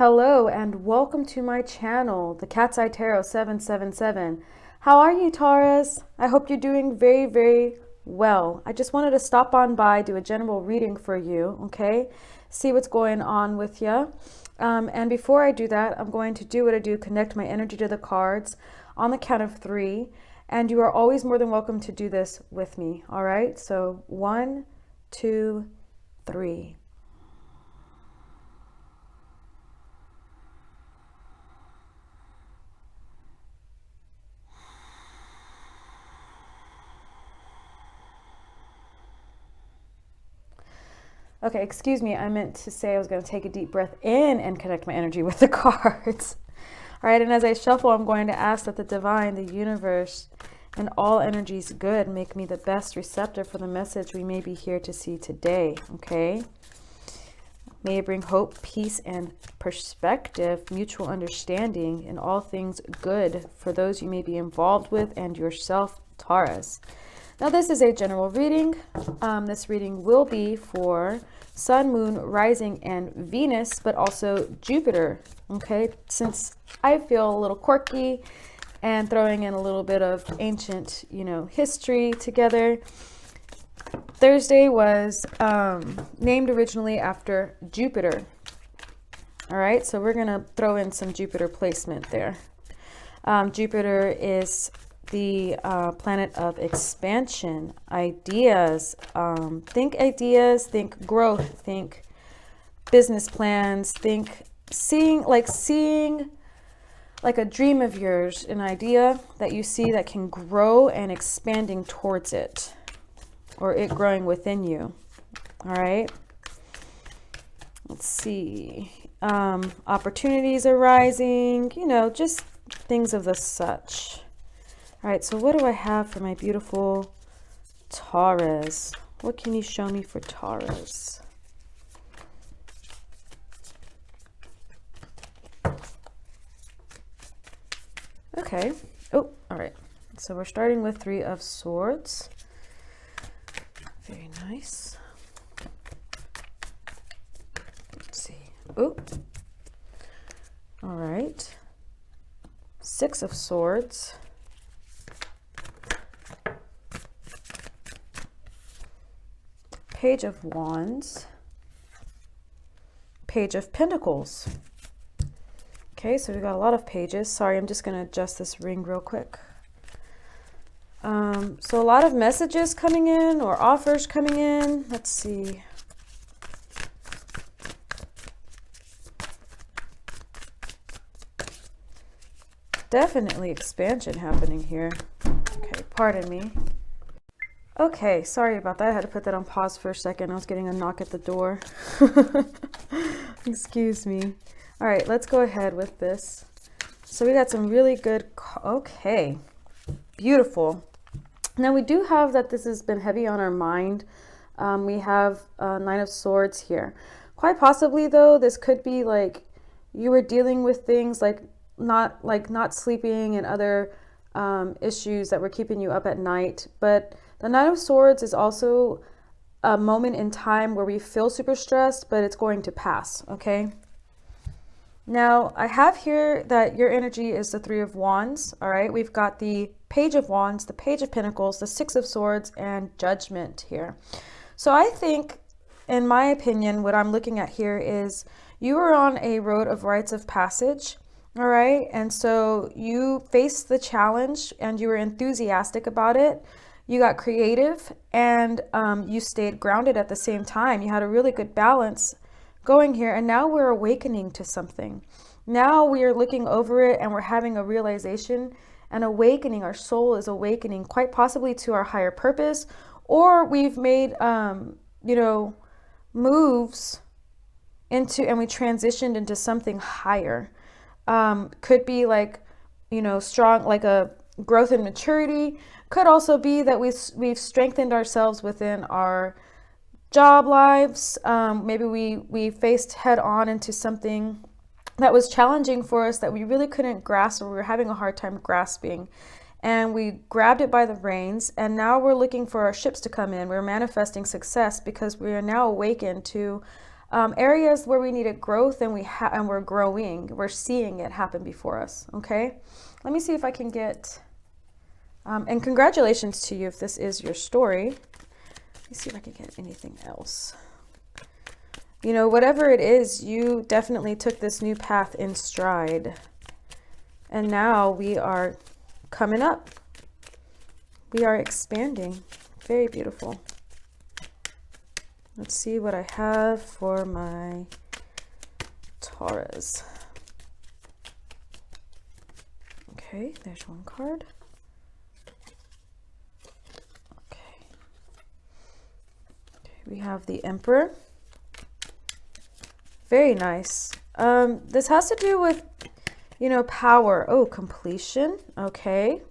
Hello and welcome to my channel, the Cat's Eye Tarot 777. How are you, Taurus? I hope you're doing very, very well. I just wanted to stop on by, do a general reading for you, okay? See what's going on with you. And before I do that, I'm going to do what I do, connect my energy to the cards on the count of 3. And you are always more than welcome to do this with me, all right? So 1, 2, 3. Okay, excuse me, I meant to say I was going to take a deep breath in and connect my energy with the cards. All right, and as I shuffle, I'm going to ask that the divine, the universe, and all energies good make me the best receptor for the message we may be here to see today, okay? May it bring hope, peace, and perspective, mutual understanding, and all things good for those you may be involved with and yourself, Taurus. Now, this is a general reading. This reading will be for Sun, Moon, Rising, and Venus, but also Jupiter, okay? Since I feel a little quirky and throwing in a little bit of ancient, history together, Thursday was named originally after Jupiter. All right, so we're going to throw in some Jupiter placement there. Jupiter is the planet of expansion, ideas. Think ideas, think growth, think business plans, think seeing like a dream of yours, an idea that you see that can grow and expanding towards it, or it growing within you. All right. Let's see. Opportunities arising, just things of the such. All right, so what do I have for my beautiful Taurus? What can you show me for Taurus? Okay. Oh, all right. So we're starting with 3 of Swords. Very nice. Let's see. Oh. All right. 6 of Swords. Page of Wands, Page of Pentacles. Okay, so we got a lot of pages. Sorry, I'm just going to adjust this ring real quick. So a lot of messages coming in or offers coming in. Let's see. Definitely expansion happening here. Okay, pardon me. Okay, sorry about that. I had to put that on pause for a second. I was getting a knock at the door. Excuse me. All right, let's go ahead with this. So we got some really good, okay, beautiful. Now we do have that this has been heavy on our mind. We have 9 of Swords here. Quite possibly though, this could be like you were dealing with things like not sleeping and other issues that were keeping you up at night, but the 9 of Swords is also a moment in time where we feel super stressed, but it's going to pass, okay? Now, I have here that your energy is the 3 of Wands, all right? We've got the Page of Wands, the Page of Pentacles, the 6 of Swords, and Judgment here. So I think, in my opinion, what I'm looking at here is you are on a road of rites of passage, all right? And so you faced the challenge and you were enthusiastic about it. You got creative and you stayed grounded at the same time. You had a really good balance going here. And now we're awakening to something. Now we are looking over it and we're having a realization and awakening. Our soul is awakening quite possibly to our higher purpose, or we've made, moves into, and we transitioned into something higher. Could be like, strong, like a growth and maturity. Could also be that we've strengthened ourselves within our job lives. Maybe we faced head on into something that was challenging for us that we really couldn't grasp, or we were having a hard time grasping. And we grabbed it by the reins, and now we're looking for our ships to come in. We're manifesting success because we are now awakened to Areas where we needed growth and we're growing, we're seeing it happen before us. Okay, let me see if I can get, and congratulations to you if this is your story. Let me see if I can get anything else. You know, whatever it is, you definitely took this new path in stride. And now we are coming up. We are expanding. Very beautiful. Let's see what I have for my Taurus. Okay, there's one card. Okay. We have the Emperor. Very nice. This has to do with, you know, power. Oh, completion. Okay.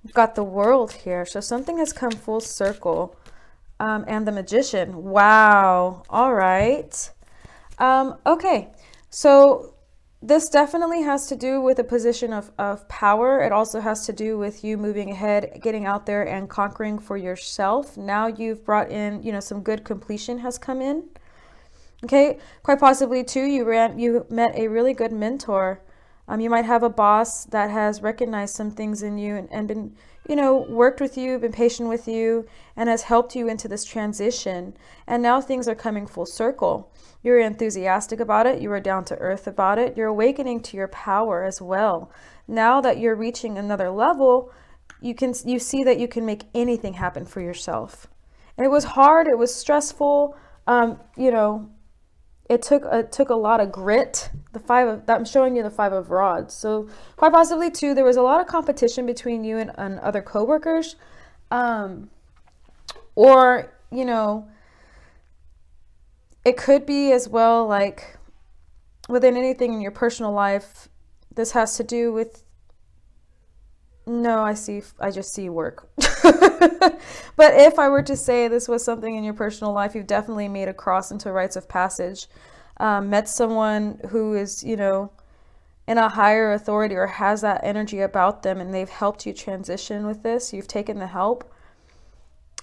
We've got the World here. So something has come full circle. And the Magician. Wow. All right. Okay. So this definitely has to do with a position of power. It also has to do with you moving ahead, getting out there and conquering for yourself. Now you've brought in, you know, some good completion has come in. Okay. Quite possibly too, you met a really good mentor. You might have a boss that has recognized some things in you and been, you know, worked with you, been patient with you, and has helped you into this transition. And now things are coming full circle. You're enthusiastic about it. You are down to earth about it. You're awakening to your power as well. Now that you're reaching another level, you see that you can make anything happen for yourself. And it was hard. It was stressful. You know, it took a lot of grit. I'm showing you the 5 of Rods. So quite possibly too, there was a lot of competition between you and other coworkers. Or, you know, it could be as well, like within anything in your personal life, this has to do with, no, I just see work. But if I were to say this was something in your personal life, you've definitely made a cross into rites of passage, met someone who is, you know, in a higher authority or has that energy about them, and they've helped you transition with this. You've taken the help.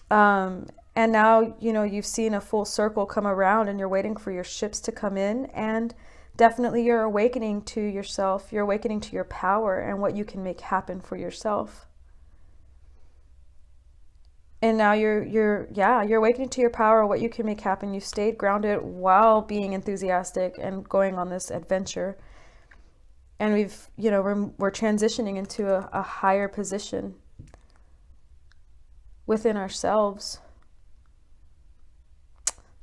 And now, you know, you've seen a full circle come around and you're waiting for your ships to come in, and definitely you're awakening to yourself. You're awakening to your power and what you can make happen for yourself. And now you're awakening to your power, what you can make happen. You stayed grounded while being enthusiastic and going on this adventure. And we've, you know, we're transitioning into a higher position within ourselves.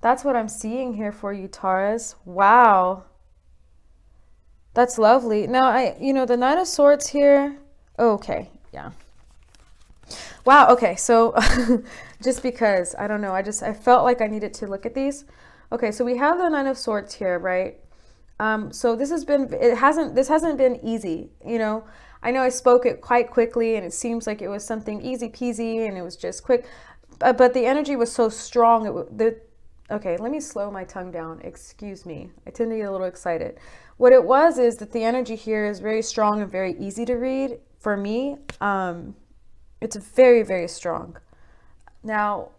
That's what I'm seeing here for you, Taurus. Wow. That's lovely. Now, you know, the Knight of Swords here. Okay, yeah. Wow, okay, so just because, I don't know, I felt like I needed to look at these. Okay, so we have the Knight of Swords here, right? So this hasn't been easy, you know. I know I spoke it quite quickly and it seems like it was something easy peasy and it was just quick, but the energy was so strong. Okay, let me slow my tongue down. Excuse me. I tend to get a little excited. What it was is that the energy here is very strong and very easy to read for me. It's very, very strong. Now,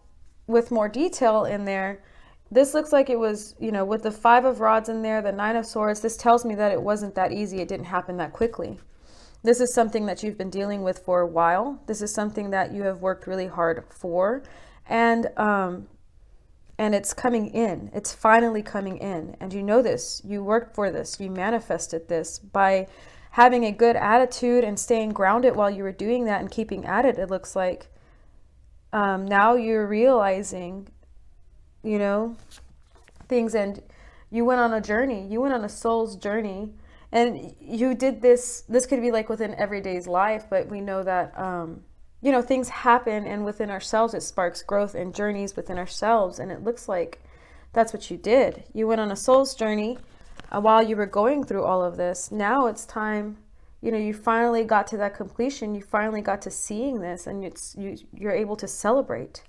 with more detail in there, this looks like it was, you know, with the 5 of Rods in there, the 9 of Swords, this tells me that it wasn't that easy. It didn't happen that quickly. This is something that you've been dealing with for a while. This is something that you have worked really hard for. And it's coming in. It's finally coming in. And you know this. You worked for this. You manifested this by having a good attitude and staying grounded while you were doing that and keeping at it. It looks like now you're realizing, you know, things, and you went on a journey. You went on a soul's journey, and you did this. This could be like within everyday's life, but we know that, you know, things happen, and within ourselves, it sparks growth and journeys within ourselves. And it looks like that's what you did. You went on a soul's journey while you were going through all of this. Now it's time, you know, you finally got to that completion. You finally got to seeing this, and you're able to celebrate.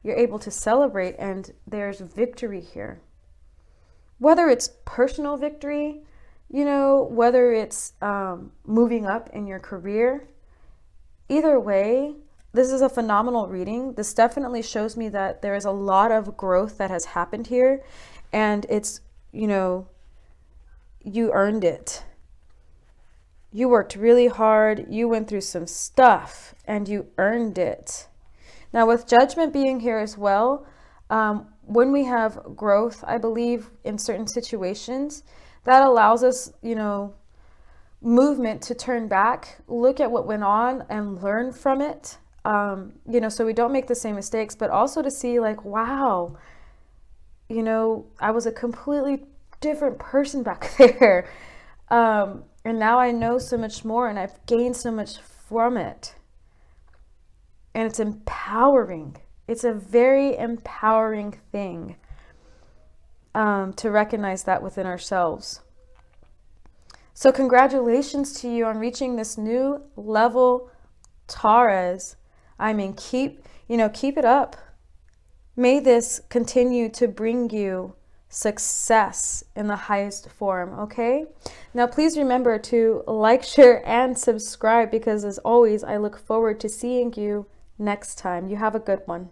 You're able to celebrate, and there's victory here. Whether it's personal victory, you know, whether it's moving up in your career, either way, this is a phenomenal reading. This definitely shows me that there is a lot of growth that has happened here, and it's, you know, you earned it. You worked really hard. You went through some stuff and you earned it. Now, with Judgment being here as well, when we have growth, I believe in certain situations, that allows us, you know, movement to turn back, look at what went on and learn from it. You know, so we don't make the same mistakes, but also to see like, wow, you know, I was a completely different person back there. And now I know so much more and I've gained so much from it. And it's empowering. It's a very empowering thing to recognize that within ourselves. So congratulations to you on reaching this new level, Taurus. I mean, keep it up. May this continue to bring you success in the highest form, okay? Now, please remember to like, share, and subscribe, because as always, I look forward to seeing you next time. You have a good one.